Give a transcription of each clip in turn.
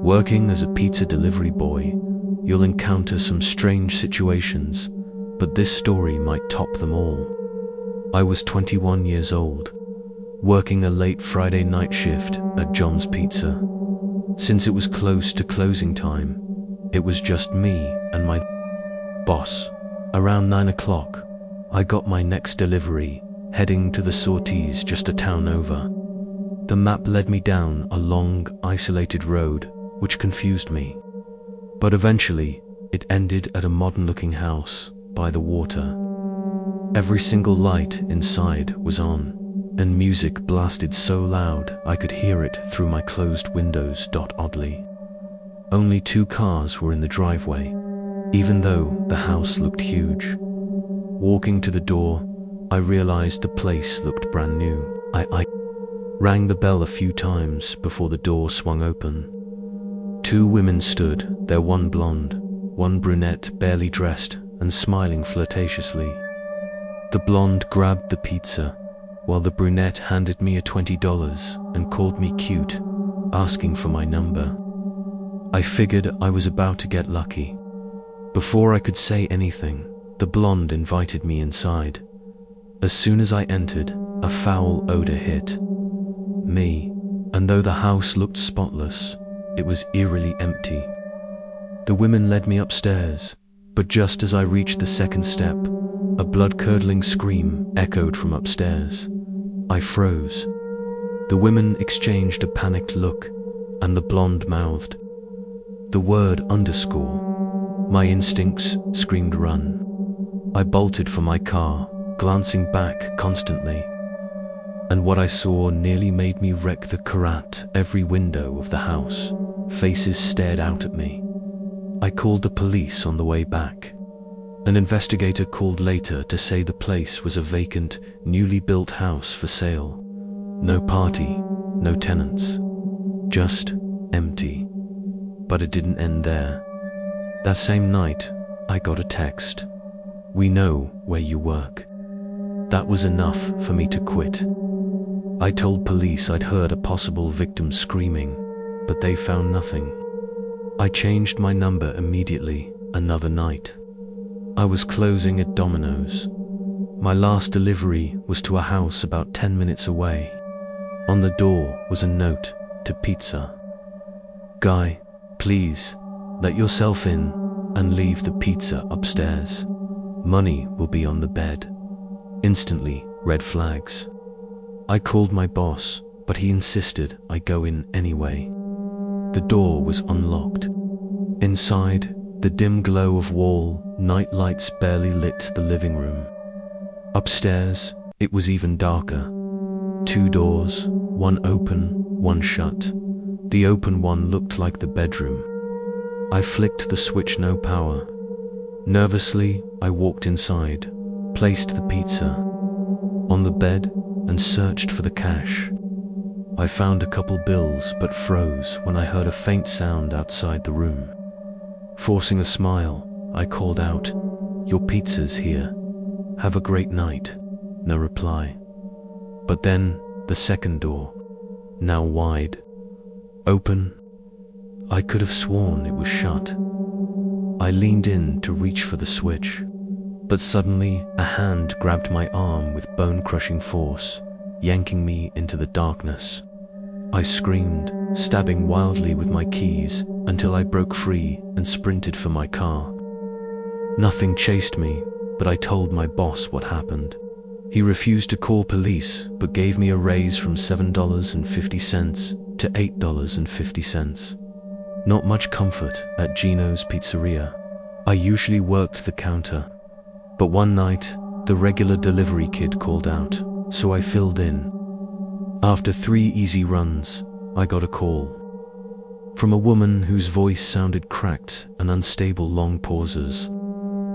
Working as a pizza delivery boy, you'll encounter some strange situations, but this story might top them all. I was 21 years old, working a late Friday night shift at John's Pizza. Since it was close to closing time, it was just me and my boss. Around 9 o'clock, I got my next delivery, heading to the sorties just a town over. The map led me down a long, isolated road, which confused me. But eventually, it ended at a modern-looking house by the water. Every single light inside was on, and music blasted so loud I could hear it through my closed windows. Oddly, only 2 cars were in the driveway, even though the house looked huge. Walking to the door, I realized the place looked brand new. I rang the bell a few times before the door swung open. 2 women stood there, one blonde, one brunette, barely dressed and smiling flirtatiously. The blonde grabbed the pizza, while the brunette handed me a $20 and called me cute, asking for my number. I figured I was about to get lucky. Before I could say anything, the blonde invited me inside. As soon as I entered, a foul odor hit me, and though the house looked spotless, it was eerily empty. The women led me upstairs, but just as I reached the second step, a blood-curdling scream echoed from upstairs. I froze. The women exchanged a panicked look, and the blonde mouthed the word underscore. My instincts screamed run. I bolted for my car, glancing back constantly. And what I saw nearly made me wreck the karat. Every window of the house, faces stared out at me. I called the police on the way back. An investigator called later to say the place was a vacant, newly built house for sale. No party, no tenants, just empty. But it didn't end there. That same night, I got a text. "We know where you work." That was enough for me to quit. I told police I'd heard a possible victim screaming, but they found nothing. I changed my number immediately. Another night, I was closing at Domino's. My last delivery was to a house about 10 minutes away. On the door was a note to Pizza. "Guy, please, let yourself in and leave the pizza upstairs. Money will be on the bed." Instantly, red flags. I called my boss, but he insisted I go in anyway. The door was unlocked. Inside, the dim glow of wall night lights barely lit the living room. Upstairs, it was even darker. 2 doors, one open, one shut. The open one looked like the bedroom. I flicked the switch, no power. Nervously, I walked inside, placed the pizza on the bed, and searched for the cash. I found a couple bills but froze when I heard a faint sound outside the room. Forcing a smile, I called out, "Your pizza's here. Have a great night." No reply. But then, the second door, now wide open. I could have sworn it was shut. I leaned in to reach for the switch, but suddenly a hand grabbed my arm with bone-crushing force, yanking me into the darkness. I screamed, stabbing wildly with my keys until I broke free and sprinted for my car. Nothing chased me, but I told my boss what happened. He refused to call police, but gave me a raise from $7.50 to $8.50. Not much comfort at Gino's Pizzeria. I usually worked the counter, but one night, the regular delivery kid called out, so I filled in. After 3 easy runs, I got a call from a woman whose voice sounded cracked and unstable, long pauses,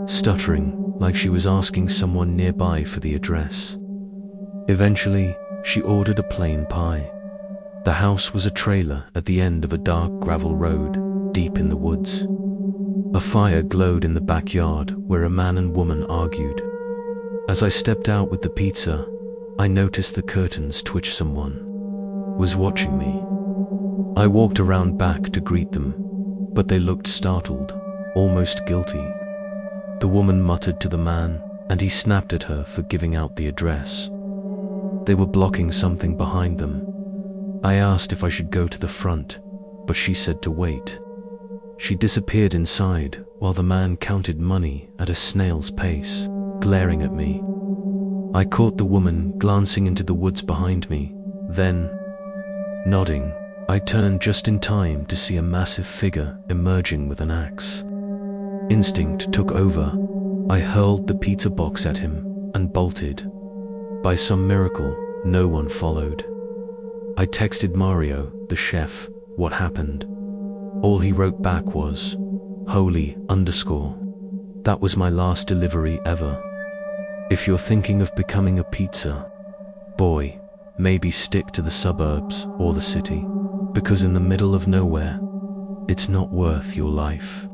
stuttering like she was asking someone nearby for the address. Eventually, she ordered a plain pie. The house was a trailer at the end of a dark gravel road, deep in the woods. A fire glowed in the backyard where a man and woman argued. As I stepped out with the pizza, I noticed the curtains twitch. Someone was watching me. I walked around back to greet them, but they looked startled, almost guilty. The woman muttered to the man, and he snapped at her for giving out the address. They were blocking something behind them. I asked if I should go to the front, but she said to wait. She disappeared inside while the man counted money at a snail's pace, glaring at me. I caught the woman glancing into the woods behind me, then, nodding, I turned just in time to see a massive figure emerging with an axe. Instinct took over. I hurled the pizza box at him and bolted. By some miracle, no one followed. I texted Mario, the chef, what happened. All he wrote back was, "Holy _." That was my last delivery ever. If you're thinking of becoming a pizza boy, maybe stick to the suburbs or the city, because in the middle of nowhere, it's not worth your life.